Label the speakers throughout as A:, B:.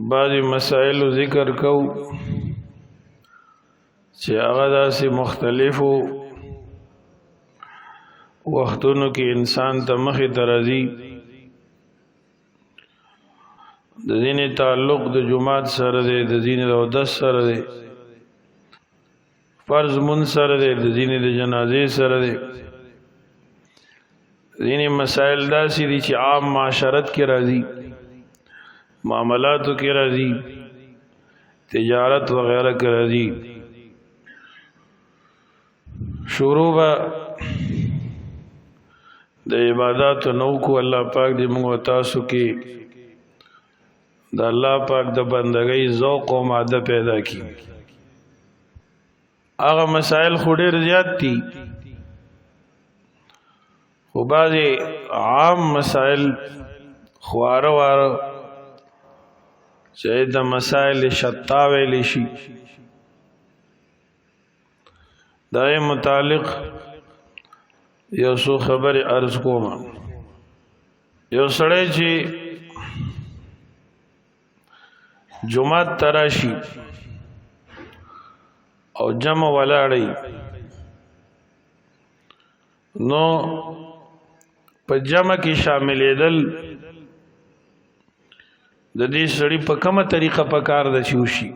A: بعضی مسائل ذکر کو چې هغه داسې مختلفو وختونو کې انسان ته مخې ته راځي. د ځینې تعلق د جماعت سره دی، د ځینې د اودس سره دی، فرض مون سره دی، د ځینې د جنازې سره دی. ځینې مسائل داسې دي چې عام معاشرت کې راځي، معاملاتو کې راځي، تجارت وغیرہ کې راځي. شروع با د عبادت نو کو الله پاک دې موږ تاسو کې د الله پاک د بندګۍ ذوق او ماده پیدا کړي. هغه مسائل خو ډېر زیات دي، خو بعضې عام مسائل خواره واره چې د مسائل شتا ویلی شي، دا یې متعلق یو څو خبرې عرض کوم. یو سړی چې جمعات ته راشي او جمع ولاړی، نو په جمع کې شاملېدل د دې سړي په کومه طریقه پکار ده چې وشي؟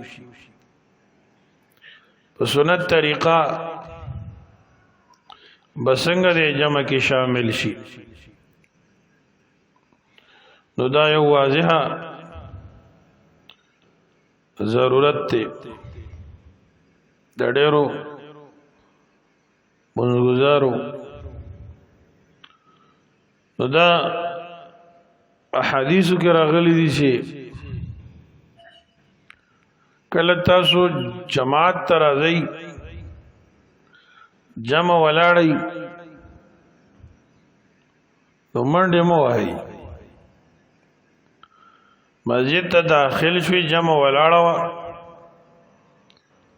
A: په سنت طریقه بسنګ دې جمع کې شامل شي. نو دا یو واضحه ضرورت دی د ډېرو بنګزارو. نو دا احادیثو کې راغلي دي چې کله تاسو جماعت ته راځئ، جمع ولاړئ، نو منډې مه وهئ. مسجد ته داخل شوي، جمع ولاړه وه،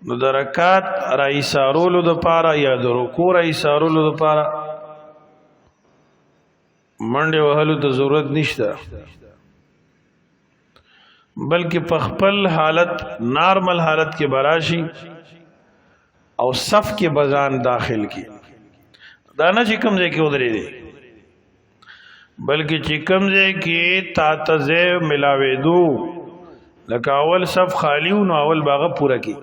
A: نو د رکعت را ایسارولو دپاره یا د رکوع را ایسارولو دپاره منډې وهلو ته ضرورت نشته، بلکې په خپل حالت نارمل حالت کې براشي او صف کې بزان داخل کی. دا نه چې کوم ځای کې ودرېدې، بلکې چې کوم ځای کې تا ته ځای ملاوېدو، لکه اول صف خالی و نو اول باغه پوره کی.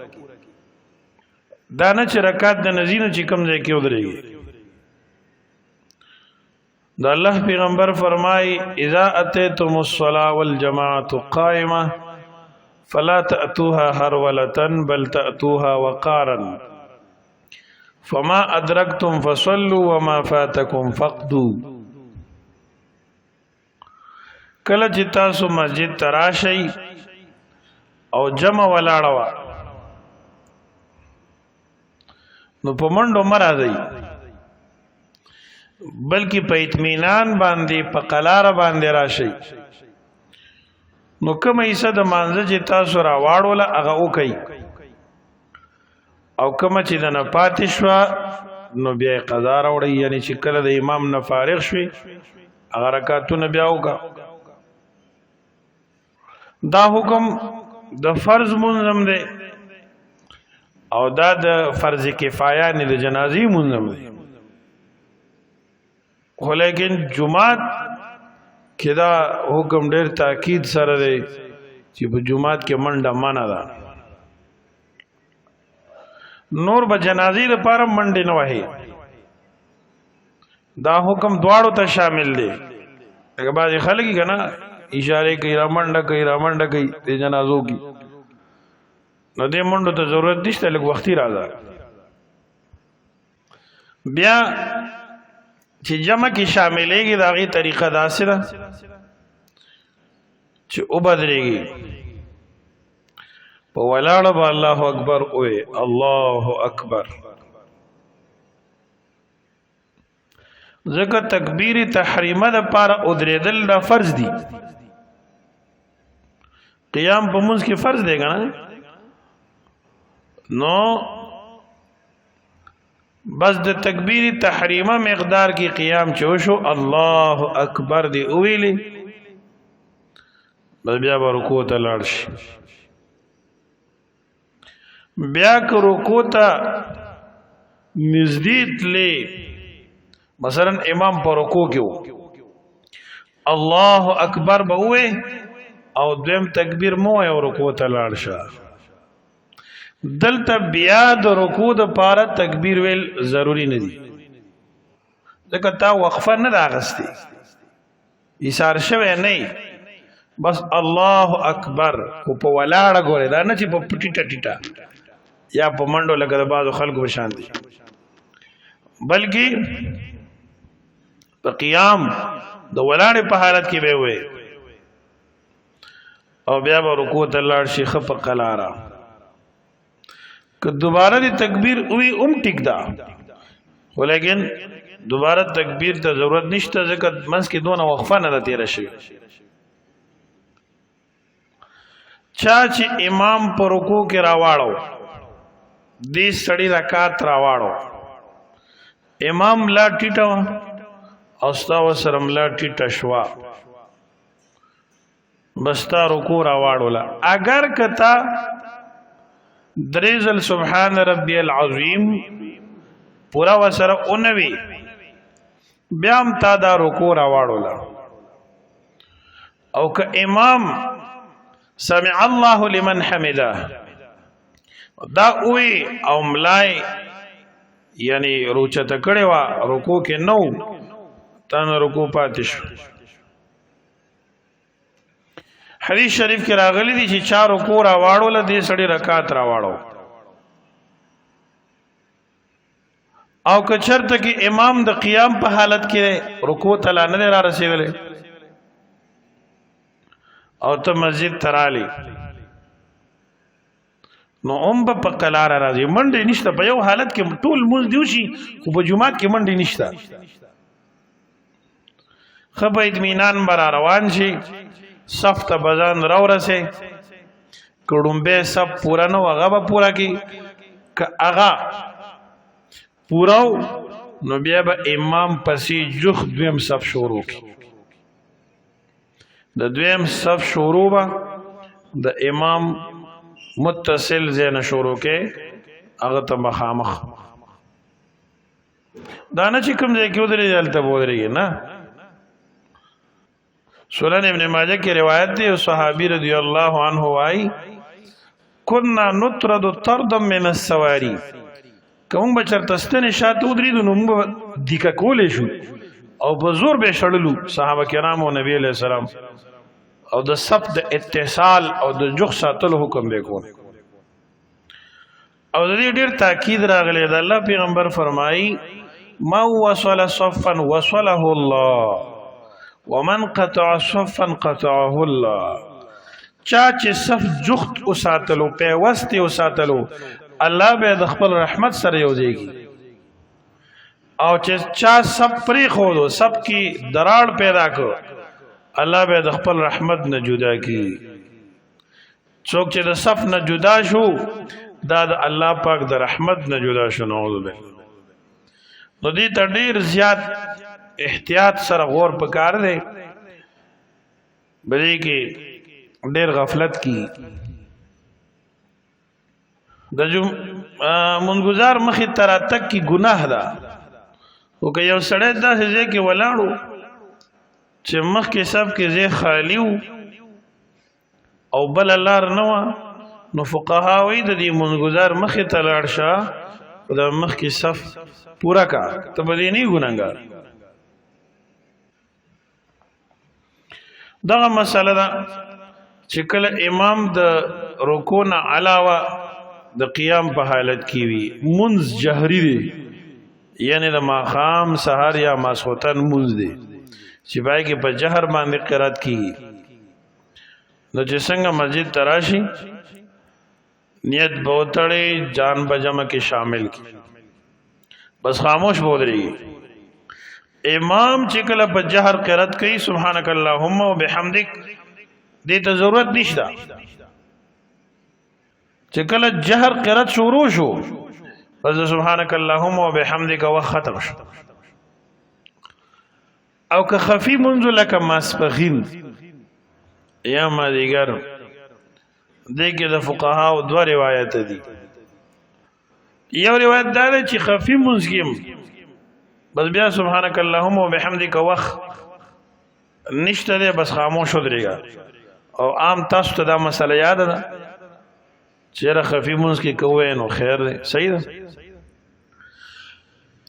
A: دا نه چې رکعت د نزینو چې کوم ځای کې ودرېږي. دا الله پیغمبر فرمای اذا اتیتم الصلاة والجماعة قائمة فلا تأتوها هرولة بل تأتوها وقارا فما ادرکتم فصلوا وما فاتکم فقدوا. کله چې تاسو مسجد ته راشئ او جمع ولاړه وه، نو په منډو مه راځئ، بلکې په اطمینان باندې په قلاره باندې راشئ. نو کومه حصه د مانځه چې تاسو راواړوله هغه وکئ، او کومه چې د نه پاتې شوه نو بیا یې قضا راوړئ. یعنې چې کله د امام نه فارغ شوي هغه رکعتونه بیا وکړه. دا حکم د فرض منظم دی او دا د فرض کفایه نه د جنازې منظم دی. خو لیکن جمعات کې دا حکم ډېر تاکید سره دی چې په جمعات کې منډه منع ده. نور به جنازې لپاره منډې نه وهي، دا حکم دواړو ته شامل دی. لکه بعضې خلک یې که نه اشارې کوي، را منډه کوي، را منډه کوي د جنازو کې، نو دې منډو ته ضرورت نشته، لږ وختي راځه. بیا چې جمع کې شاملېږي د هغې طریقه داسې ده چې وبدرېږي، په ولاړه به الله اکبر ووایي، الله اکبر. ځکه تکبیر تحریمه دپاره ودرېدل دا فرض دي. قیام په منځ کې فرض دی که نه؟ نو بس د تکبیر تحریمه مقدار کې قیام چې وشو، الله اکبر دی اویلی، بس بیا به رکوع ته لاړ شي. بیا که رکوع ته نږدې تلې، مثلا امام په رکوع کې و، الله اکبر به ووایې او دویم تکبیر مو وایې او رکوع ته لاړ شه. دلته بیا د رکوع دپاره تکبیر ویل ضروري نه دي، ځکه تا وقفه نه ده اخیستې، ایثار شوی نه، بس الله اکبر خو په ولاړه ګورې، دا نه چې په ټیټه ټیټه یا په منډو لکه د بعضو خلکو په شان دي، بلکې په قیام د ولاړې په حالت کې به وې او بیا به رکوع ته لاړ شي ښه په قلاره. که دوباره دی تکبیر وی ټیک ده، خو لیکن دوباره تکبیر ته ضرورت نشته، ځکه منځ کې دونه وقفه نه ده تېره شوې. چا چې امام په رکوع کې راواړو، دې سړي رکعت راواړو، امام لا ټیټه وه او ستا ورسره ملا ټیټه شوه، بس تا رکوع راواړوله. اگر که تا درې ځل سبحان ربی العظیم پورا ورسره اونوي، بیا هم تا دا رکوع راواړوله. او که امام سمع الله لمن حمده دا اوی او ملای یعنی روچته کړي وا رکوع کې نو تانه رکوع پاتې شو. حدیث شریف کې راغلی دي چې چا رکوع راواړوله دې سړي رکعت راواړو. او که چرته کې امام د قیام په حالت کې رکوع ته لا نه را رسېدلی او ته مسجد ته رالی، نو هم به په قلاره راځي. منډې نشته، په یو حالت کې ټول لمونځ دې وشي خو په جومات کې منډې نشته. ښه په اطمینان به را روان شي، صف ته به ځان راورسې. که ډومبی صف پوره نه و هغه به پوره کړي، که هغه پوره و نو بیا به امام پسې جخت دویم صف شروع کړي. د دویم صف شروع به د امام متصل زین شروع کې هغه ته مخامخ، دا نه چې کوم ځای کې ودرېږي هلته به ودرېږي نه. سنن ابن ماجه کې روایت دی، صحابي رضی الله عنه وایي کنا نطرد طردا من السواری، که موږ به چېرته ستنې شاته ودرېدو نو موږ به دیکه کولی شو او په زور به یې شړلو صحابه کرامو نبي علیه السلام، او د صف د اتصال او د جخ ساتلو حکم به کول. او د دې ډېر تاکید راغلی د الله پیغمبر فرمایي من وصل صفا وصله الله ومن قطع صفا قطعه الله. چا چې صف جخت وساتلو، پیوست یې وساتلو، الله به د خپل رحمت سره یوځایږي. او چې چا صف پرېښودو، صف کې دراړ پیدا کړ، الله به د خپل رحمت نه جدا کی. څوک چې د صف نه جدا شو دا د الله پاک د رحمت نه جدا شو، نعوذ بالله. نو دې ته ډېر زیات احتیاط سره غور پکار دی، بلې کې ډېر غفلت کی. د منګزار مخې ته راتګ کې ګناه ده. او که یو سړی داسې ځای کې ولاړو چې مخکې صف کې ځای خالي و او بله لار نه وه، نو فقها وایي د دې منګزار مخې ته لاړ شه او د مخکې صف پوره کا، ته به دې نه ګناهګار. دغه مسله ده چې کله امام د رکوع نه علاوه د قیام په حالت کې وي، منځ جهري دی، یعنی د ماښام سحر یا ماسخوتن منځ دی چې پای کې په جهر باندې قرات کیږي. نو چې څنګه مسجد ته راشي نیت به وتړي، جان به جمع کې شامل کی، بس خاموش به ودرېږي. امام چې کله په جهر قرات کوي سبحانک اللهم وبحمدک، دې ته ضرورت نشته. چې کله جهر قرات شروع شو بس سبحانک اللهم وبحمدک وخت ختم شو. او که خفی منځ لکه ماسپخین یا مازدیګر. دې کې د فقهاو دوه روایت دي. یو روایت دا ده چې خفي مونځ کې بس بیا سبحانك اللهم وبحمدك وخت نشته دی، بس خاموش ودرېږه. او عام تاسو ته دا مسله یاد ده چې را خفي مونځ کې کوی نو خیر دی، صحیح ده.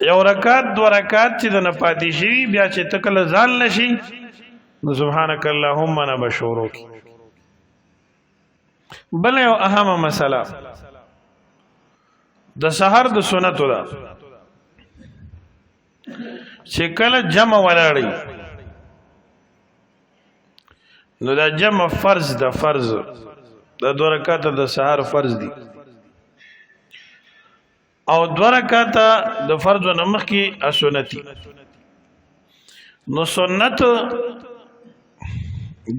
A: یو رکعت دو رکعت چې د نه پاتې شي بیا چې ته کله ځان نشي نو سبحانك اللهم نه به شروع کړي. بل یو اهمه مسله د سحر د سنتو ده چې کله جمع ولاړی نو دا جمع فرض ده، فرض د 2 رکعاته د سحر فرض دي او 2 رکعاته د فرض نه مخکې سنتي. نو سنت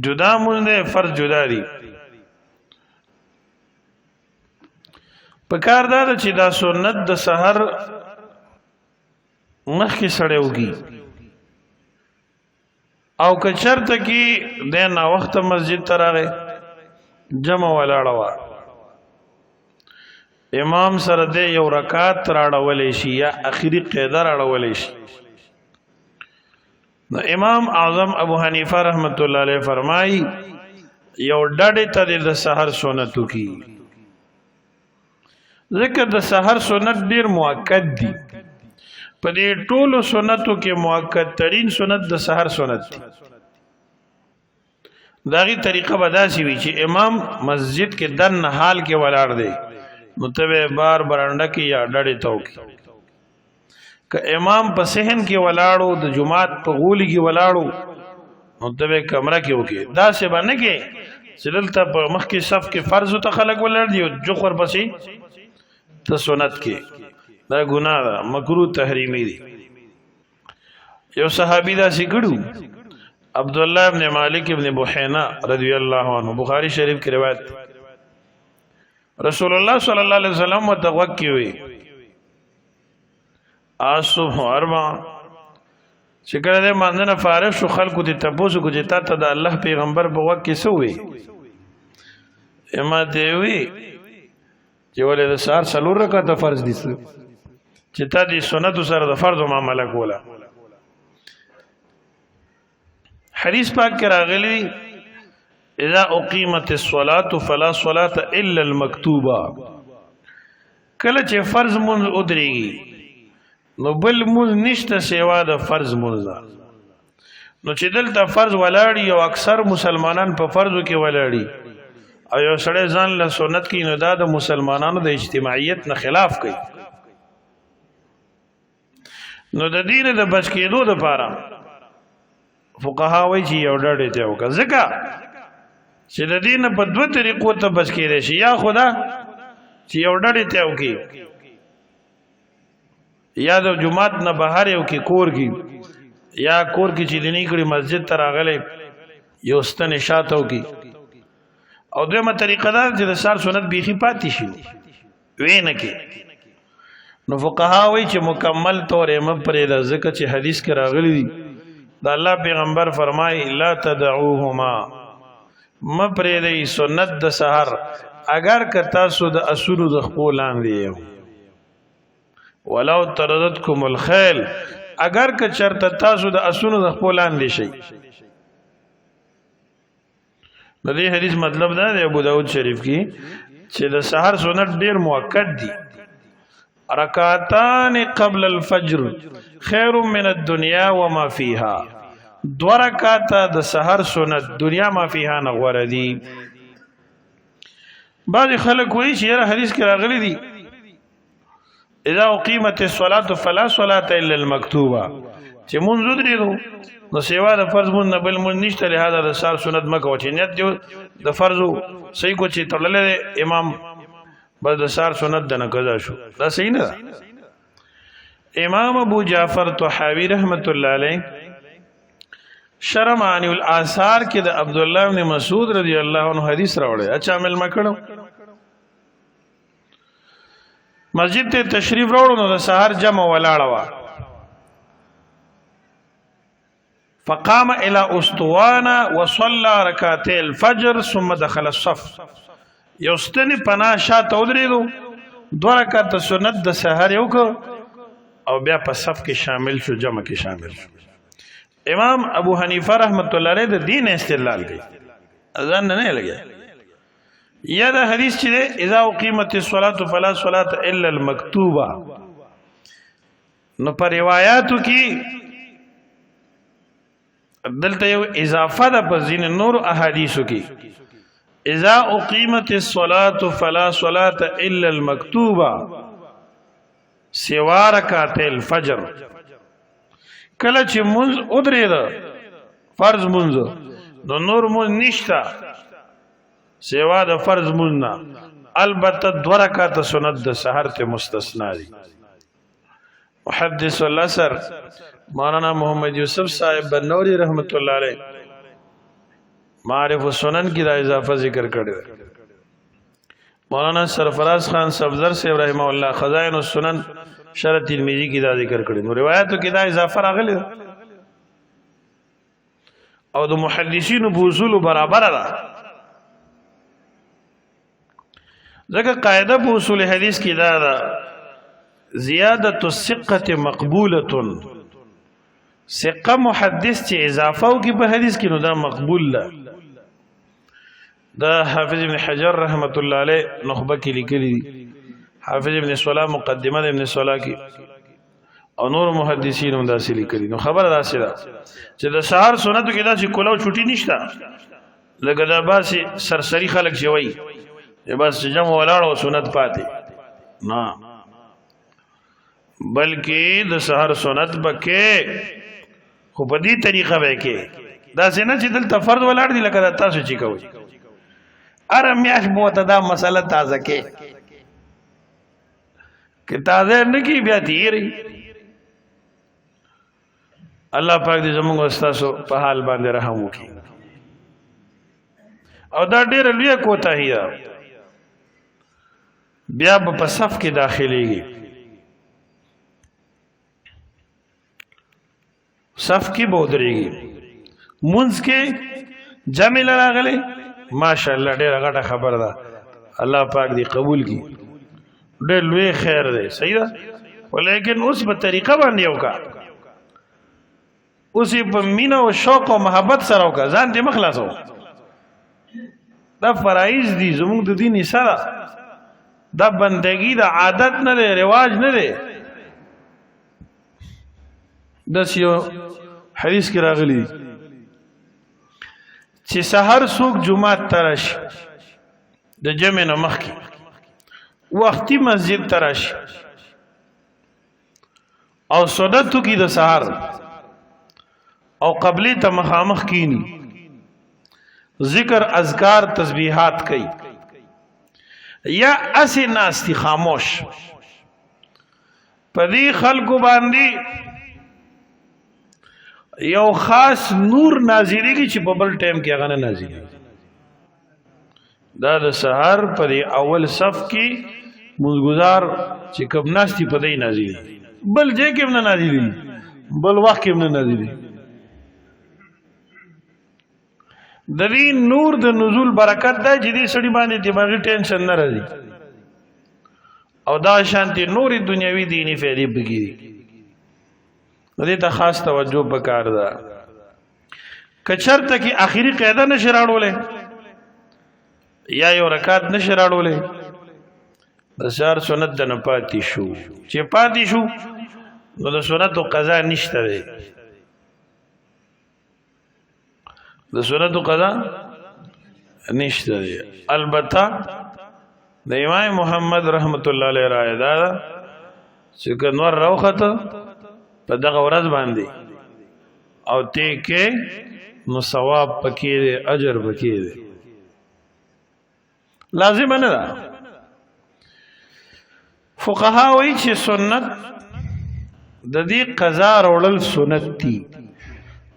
A: جدا مونږ نه، فرض جدا دي. پکار دا چې دا سنت د سحر مخکې سړی وږي او که چرته کې د ناوخته مسجد ته راغی جمع ولاړه وه امام سره د یو رکعت راړولی شي یا اخري قاعده راړولی شي. نو امام اعظم ابو حنیفه رحمت الله علیه فرمایي یو ډډې ته د سحر سنتو کی، ذکر د سحر سنت ډیر مؤکد دي. په دې ټولو سنتو کې مؤکد ترین سنت د سحر سنت دی. داغي طریقه به داسې وي چې امام مسجد کې دن حال کې ولاړ دی نو ته بار برانډه کې یا ډډې ته وکړي. که امام په صحن کې ولاړو د جماعت په غولي کې ولاړو نو ته کمره کې وکړي. داسې به نه کې چې دلته په مخکې صف کې فرض ته خلک ولاړ دي او جوخ ورپسې ته سنت کې، دا ګناه ده، مکروه تحریمی دی. یو صحابي داسې کړو عبد الله ابن مالک ابن بحینا رضی الله عنه، بخاری شریف کی روایت. رسول الله صلی الله علیه وسلم متوقع وي اصبح اربع چې کله دې مانځنه فارغ شو خلکو ته تاسو کو چې تا ته د الله پیغمبر په وخت کې سوې اما ته وي چې ولې د سحر 4 رکعات فرض دي چې تا دې سنت سره د فرض معاملې کوله. حدیث پاک کې راغلی اذا اقیمت الصلاة فلا صلاة الا المکتوبه، کله چې فرض مونږ ودرېږي نو بل مونږ نشته سیوا د فرض مونږ. نو چې دلته فرض ولاړی او اکثر مسلمانان په فرضو کې ولاړی او یو سړی ځان له سنت کې نو دا د مسلمانانو د اجتماعیت نه خلاف کوي. نو د دین د بچ کېدو لپاره فقها وایي چې یو ډډې ته وکړه، ځکه چې د دین په 2 طریقو ته بچ کېدی شي، یا خدا چې یو ډډې ته وکړي یا د جماعت نه بهر یو کې کور کې یا کور کې چې دیني کړي مسجد ته راغلی یو ستنې شاته وکړي. او دویمه طریقه دا چې د سحر سنت بیخي پاتې شي وی نه کې. نو فقها وایي چې مکمل طور یې مه پرېږده، ځکه چې حدیث کې راغلی دي د الله پیغمبر فرمایي لا تدعوهما، مه پرېږدئ سنت د سحر اگر که تاسو د اصولو د خپو لاندې یو، ولو ترددکم الخیل، اگر که چرته تاسو د اصولو د خپو لاندې شئ. د دې حدیث مطلب دا دی ابو داود شریف کې چې د سحر سنت ډیر مؤکد دي. رکعتان قبل الفجر خیر من الدنيا وما فيها، 2 رکعات د سحر سنت دنیا ما فيها نه غوړه دي. بعض خلک وایي چې حدیث کې راغلي دي اذا اقیمت الصلاة فلا صلاة الا المکتوبه، چې مونږ درېدو نو سیوا د فرض مون نه بل مون نشته، لهدا د سحر سنت مکه و چې نیت دی د فرض صحیح کو چې تړلې امام بس د سحر سنت د نه قضا شو، دا صحیح نه ده. امام ابو جعفر طحاوی رحمت الله علیه شرح معانی الاثار کې د عبد الله بن مسعود رضی الله عنه حدیث راوړی. اچھا عمل مکړو مسجد ته تشریف راوړو نو د سحر جمع ولاړه وا، فقام الى اسطوانه وصلى ركعتي الفجر ثم دخل الصف. یوستنی پنا شاته ودرېدو، 2 رکعت سنت د سحر یو کو او بیا په صف کې شامل شو، جمع کې شامل شو. امام ابو حنیفه رحمت الله علیه د دین استدلال کوي، اذان نه لګي یا دا حدیث چې اذا اقیمت الصلاة فلا صلاة الا المکتوبه. نو پر روایاتو کې دلته یو اضافه ده په ځین نور احادیثو کې، اذا اقیمت الصلاة فلا صلاة الا المکتوبه سوا رکعت الفجر. کله چې منځ ودرېده فرض منځ نو نور منځ نشته سوا د فرض منځ نه، البته 2 رکعت سنت د سحر ته مستثنا دي. محدث الاثر مولانا محمد یوسف صاحب بنوری رحمت الله علیه معارف السنن کی دا اضافه ذکر کړی. مولانا سرفراز خان صفدر سے رحمه الله خزائن السنن شرح ترمذی کی دا ذکر کړی. نو روایتو کې دا اضافه راغلی او د محدثینو په اصول برابر ده، ځکه قاعده په اصول حدیث کې دا ده زیادت الثقه مقبوله. ثقه محدث چې اضافه او کې په حدیث کې نو دا مقبول ده. دا حافظ ابن حجر رحمت الله علیه نخبه کې لیکلی دي، حافظ ابن صلاح مقدمه د ابن صلاح کې او نور محدثین هم داسې لیکلي. نو خبره داسې ده چې د سحر سنتو کې داسې کولاو چوټي نشته لکه دا باسې سرسری خلک چې وایي بس جمع ولاړ او سنت پاتې نه، بلکې د سحر سنت بکې خو په دې طریقه به کې داسې نه چې دلته فرض ولاړ دي لکه تاسو چې کوئ اره میاش بوته دا مسله تازه کې کہ تازه نه کی بیا تیری. الله پاک دې زموږ استاسو په حال باندې رحم وکړي. او دا ډېر لوی کوتاهی ده، بیا په صف کې داخليږي، صف کې بودريږي، منځ کې جمع راغلي. ماشاءالله ډېر غټه خبر ده، الله پاک دې قبول کړي، ډېر لوی خیر دی. صحیح ده، ولیکن اوس په طریقه باندې وکړه، اوس په مینه او شوق او محبت سره وکړه، ځان دې مخلاصو. دا فرایض دي زموږ د دین سره، دا بندگی دا عادت نه دی، رواج نه دی. داس یو حدیث کې راغلی چې سحر څوک جمعه ترش د جمع نه مخکې وختي مسجد ترش او سنتو کې د سحر او قبلی ته مخامخ کینی، ذکر اذکار تسبیحات کوي یا اسی ناستی خاموش، پدې خلکو باندې یو خاص نور نازلېږي چې په بل ټیم کې هغه نه نازلېږي. دا د سحر پر اول صف کې مزګزار چې کوم ناستی په دې نازلېږي، بل ځای کې نه نازلېږي، بل وخت کې نه نازلېږي. د دې نور د نزول برکت ده چې دې سړي باندې دماغي ټینشن نه راځي او دا شانتي نوري دنیوي دیني فائدې بګي. دې ته خاص توجه وکړ ده. کچرته کې اخیری قاعده نشه راړولې یا یو رکعت نشه راړولې، د سحر سنت د نه پاتې شو، چې پاتې شو نو د سنت قضا نشته دی، د سنت قضا نشته دی. البته د امام محمد رحمت الله علیه رائے دا چې کنور راوخته په دغه ورځ باندې او ته کې نو ثواب پکې دی، اجر پکې دی، لازم نه ده. فقها وایي چې سنت د دې قضا وړل سنت دي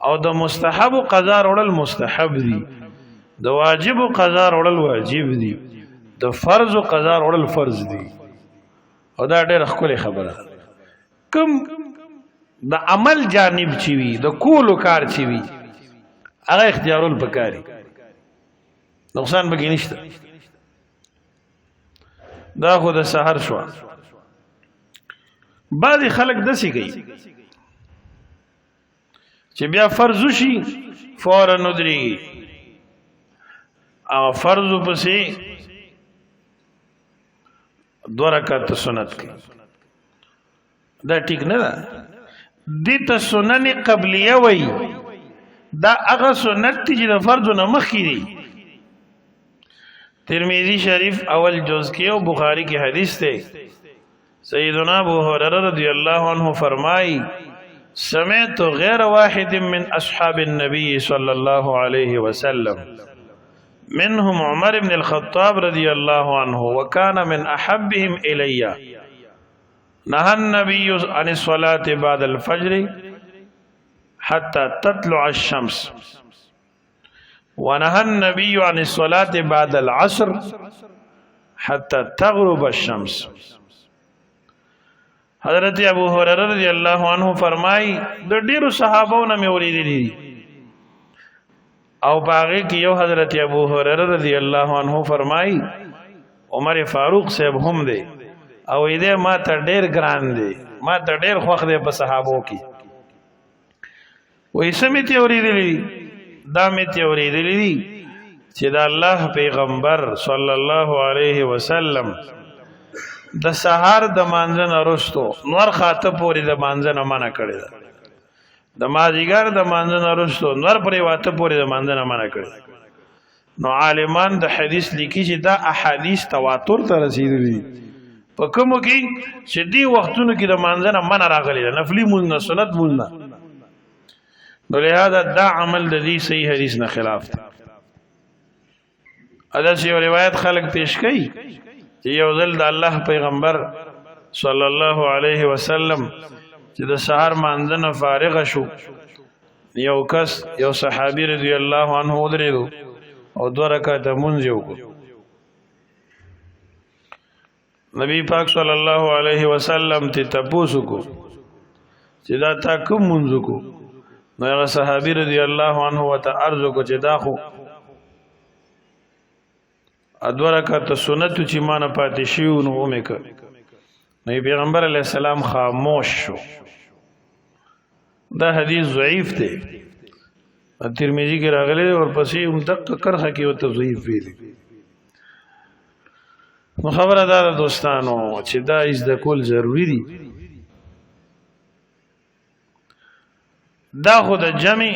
A: او د مستحب قضا وړل مستحب دي، د واجب قضا وړل واجب دي، د فرض قضا وړل فرض دي. او دا ډېر ښکلې خبره. کوم د عمل جانب چې وي د کولو کار چې وي هغه اختیارول پکاري نقصان بګی نشته دا خو د سحر شو بعضی خلک دسی کوي چې بیا فرض شي فورا ندري او فرض پسې 2 رکعات سنت کوي دا ټیک نه ده دې ته سنن قبلیه وای دا هغه سنت چې د فرض نه مخکې دي ترمذی شریف اول جز کې او بخاری کې حدیث ده سیدنا ابو هريره رضی الله عنه فرمای سمعت غیر واحد من اصحاب النبي صلى الله عليه وسلم منهم عمر بن الخطاب رضي الله عنه وكان من احبهم الي نهى النبي عن الصلاة بعد الفجر حتى تطلع الشمس ونهى النبي عن الصلاة بعد العصر حتى تغرب الشمس حضرت ابو هريره رضی الله عنه فرمای د ډیرو صحابو نه مې اوریدلی او باغې کې یو حضرت ابو هريره رضی الله عنه فرمای عمر فاروق صاحب هم دی او دې ما ته ډېر ګران دی ما ته ډېر خوښ دی په صحابو کې وې سمې ته اوریدلی دا مې ته اوریدلی چې د الله پیغمبر صلی الله علیه وسلم د سحر د مانځنه وروسته نور خاطه پورې د مانځنه منع کړی ده د مازیګر د مانځنه وروسته نور پرې واته پورې د مانځنه منع کړی نو عالمان د حدیث لیکي چې دا احادیث تواتر ته رسیدلي په کومو کې چې دی وختونو کې د مانځنه منع راغلی ده نفلی مونږ نه سنت مونږ نه نو لہذا دا عمل د دې صحیح حدیث نه خلاف دی ادا چې روایت خلق پیش کړي یو ځل د الله پیغمبر صلی الله علیه وسلم چې د سحر مانځنه فارغ شو یو کس یو صحابي رضی الله عنه ودرېدو او 2 رکعات مونږ وکړو نبی پاک صلی الله علیه وسلم ته تاسو کو چې دا تا کوم مونږ کو نو هغه صحابي رضی الله عنه وته عرض کو چې دا خو 2 رکعات سنت چې مان پاتې شیو نو ومکه نو پیغمبر علیہ السلام خاموش شو دا حدیث ضعیف دی ترمذی کې راغلی او پسې هم دقه کرخه کې وته ضعیف ویلي نو خبردار دوستانو چې دا از د کول ضروری دي دا خو د جمع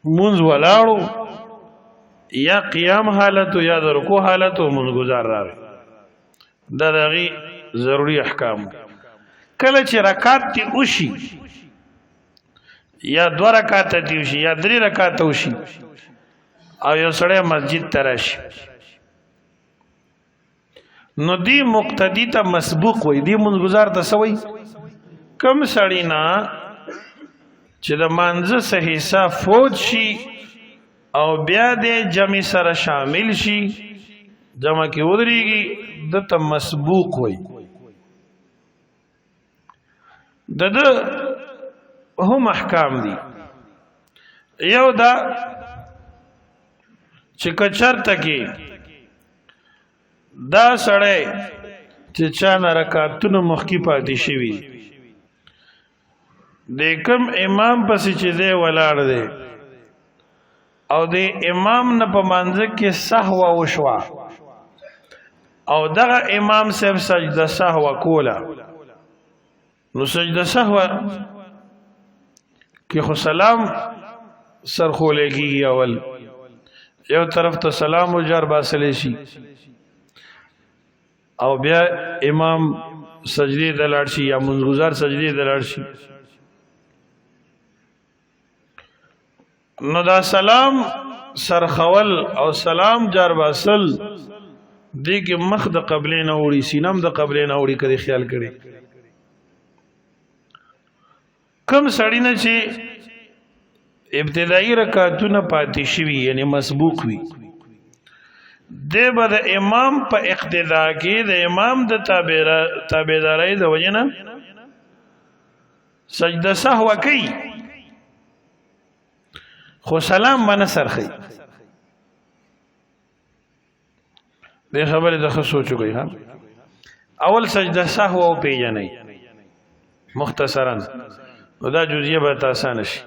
A: منځ ولاړو یا قیام حالت یا د رکوع حالت او منځ گزار راوي دا دغه ضروری احکام کله چې رکعت تی وشي یا 2 رکعات تی وشي یا 3 رکعات وشي او یو سړی مسجد ته راشي نو دی مقتدی ته مسبوق وي دی منځ گزار ته سوي کم سړی نه چې د مانځه صحیح حساب فوت شي او بیا د جمع سره شامل شي جمع کې ودرېږي د ته مسبوق وي د هم احکام دي یو دا چې کچرته کې دا سړی چې چا نه رکعتونه مخکې پاتې شوي د کوم امام پسې چې دی ولاړ دی او د امام نه په منځ کې سهو وشوا او دغه امام صاحب سجده سهو کوله نو سجده سهو کې خو سلام سرخولېږي اول یو طرف ته سلام او جار باسلې شي او بیا امام سجدي د لاړ شي یا منځګزار سجدي د لاړ شي نو دا سلام سرخول او سلام جار باسل دی کې مخ د قبلې نه وړي سینم د قبلې نه وړي کړي خیال کړي کم سړی نه چې ابتدایي رکعتونه پاتې شوي یعنی مسبوق وي دی به د امام په اقتدا کې د امام د تابعدارۍ د وجه نه سجده سهو کوي خو سلام باندې سرخی دې خبره د خصوصو کوي ها اول سجده سهو او پیجنې مختصرا دا جزئیه به آسان شي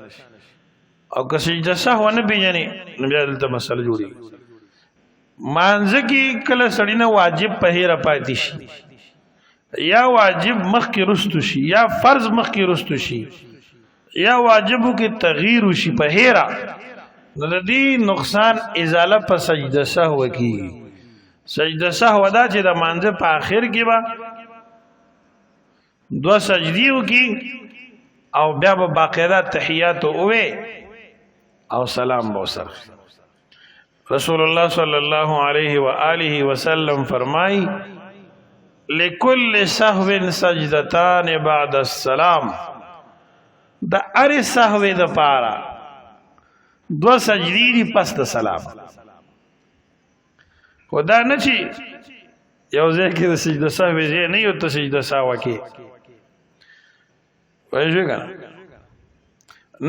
A: او که سجده سهو نه پیجنې نو بیا دلته مسله جوړي مانځ کې کله سړی نه واجب په هیر پاتې شي یا واجب مخ کې رستو شي یا فرض مخ کې رستو شي یا واجبو کې تغییر شي په هیرا نو د دې نقصان ازاله په سجده سهو کې سجده سهو دا چې د مانځه په اخر کې با دو سجدیو کې او بیا به باقاعده تحیات اوه او سلام به سره رسول الله صلی الله علیه و آله وسلم فرمای لكل سهو سجدتان بعد السلام دا ار سهو د پارا دو سجدی دی پس د سلام خدا نه چی یو ځکه د سجده سهو یې نه یو ته سجده سهو کې وایي کنه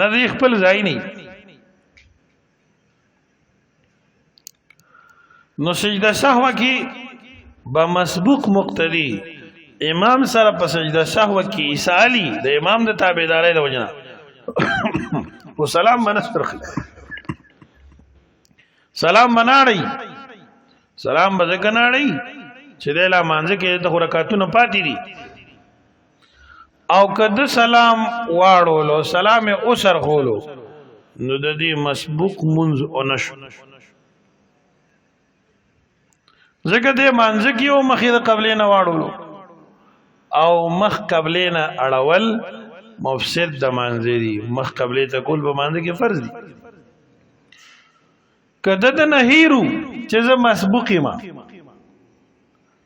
A: نه دی خپل ځای نه نو سجده سهو کې با مسبوق مقتدی امام سره په سجده سهو کې ایصالی د امام د تابعداري د وجنه و سلام منسترخ سلام مناړی سلام بزګناړی چې د لا مانځ کې د رکعاتونو پاتې دي او کده سلام واړولو سلام اوسر غولو نو د دې مسبوق منځ اونشو زکه دې مانځ کې او مخې د قبلې نه واړولو او مخ قبلې نه اړول مفسد د مانځ دي مخ قبلې ته کول به مانځ کې فرض دي کده د نهیرو چې ز مسبوقی ما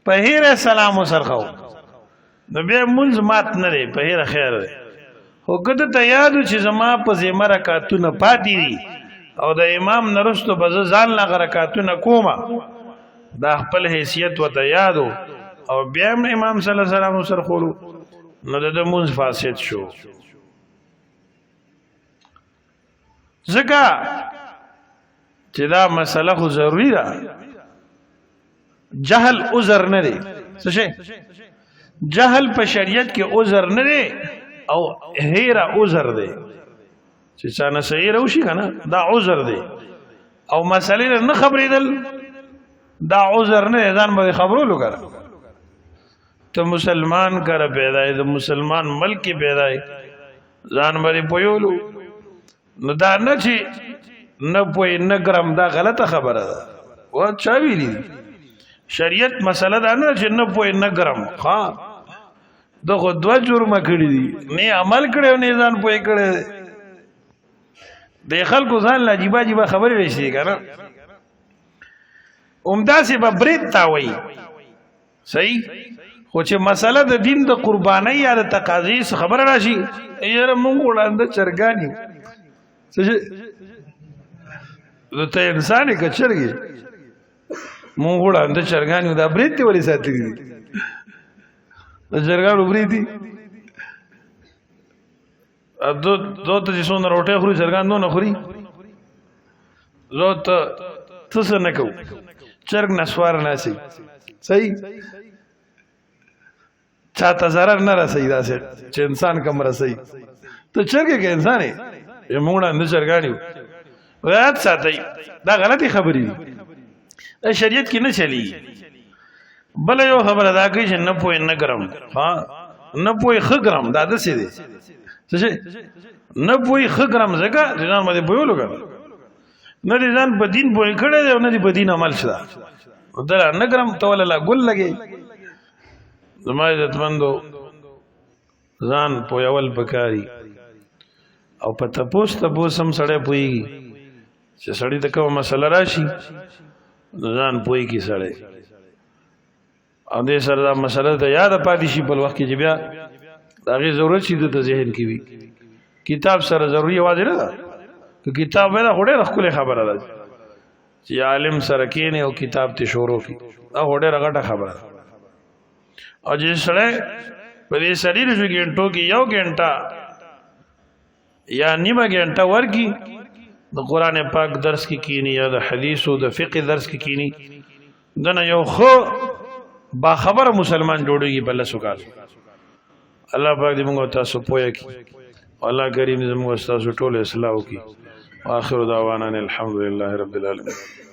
A: په هیره سلام سرخو نو بیا منځ مات نه دی په هیره خیر دی خو کده ته یادو چې زما په زمره رکعاتونه پاتې دي او د امام نرستو به ځان لا رکعاتونه کومه دا خپل حیثیت وته یادو او بیا امام صلی الله علیه وسلم سره خورو نو د منځ فاسد شو ځکه چې دا مسله خو ضروری ده جهل عذر نه دی څه شي جهل په شریعت کې عذر نه دی او هیره عذر دی چې څنګه صحیح روشي کنه دا عذر دی او مسلې نه خبرېدل دا عذر نه ځان به خبرولو کړه ته مسلمان کړه پیدا د مسلمان ملک پیدا ځان باندې پویولو نو دا نه چې نه پوی نه ګرام دا غلطه خبره ده و چا ویلی شریعت مسله دا نه چې نه پوی نه ګرام ها دغه دوه جرمه کړی دي نه عمل کړو نه ځان پوی کړي د خلکو ځان لا جیبا جیبا خبرې راشي کنه عمدہ سے برید تا وای صحیح خو چې مسله د دین د قربانۍ یا د تقاضی خبر راشي یره مونږ وړاندې چرګانی څه ته انسان کې چرګي مونږ وړاندې چرګانی دا برید ته ولې ساتي دي د چرګانو برید دي دو ته چې څونه روټه خوري چرګان نو نه خوري زه ته څه نه کوم چرګ نسوار ناسي صحیح چاته zarar نه رسي دا چې انسان کم رسي ته چرګ کې انسان یې موږ نه چرګانیو وایي ساتي دا غلطي خبرې دي شریعت کې نه چلی بل یو خبره دا کوي چې نه پوي نه ګرم ها نه پوي خ ګرم دا د څه دي څه نه پوي خ ګرم زګه ځان باندې پویولو کړه نه دي ځان په دین پوي کړه دی نه دي په دین عمل شته دا نه ګرم توله لا ګل لګي زما عزت مندو ځان پویول پکاري او په تپوس هم سړی پويږي چې سړی د کومه مسله راشي ځان پوي کی سړی او دې سره دا مسله ته یاد پاتې شي په وخت کې چې بیا داغه ضرورت شي د ذهن کې وي کتاب سره ضروري आवाज نه ده که کتاب ولا هډه خپل خبره ده چې عالم سره کېنه او کتاب ته شروع کی دا هډه رغټه خبره او چې سړی په دې شریر جو ګنټو کې یو ګنټه یا نیمه ګنټه ورکی د قران پاک درس کې کینی یا د حدیث او د فقه درس کې کینی دنه یو خو با خبر مسلمان جوړیږي بل سوکال الله پاک دې موږ تاسو پوهه کی الله کریم دې موږ تاسو ټول اصلاح وکي واخر دعوانا الحمد لله رب العالمين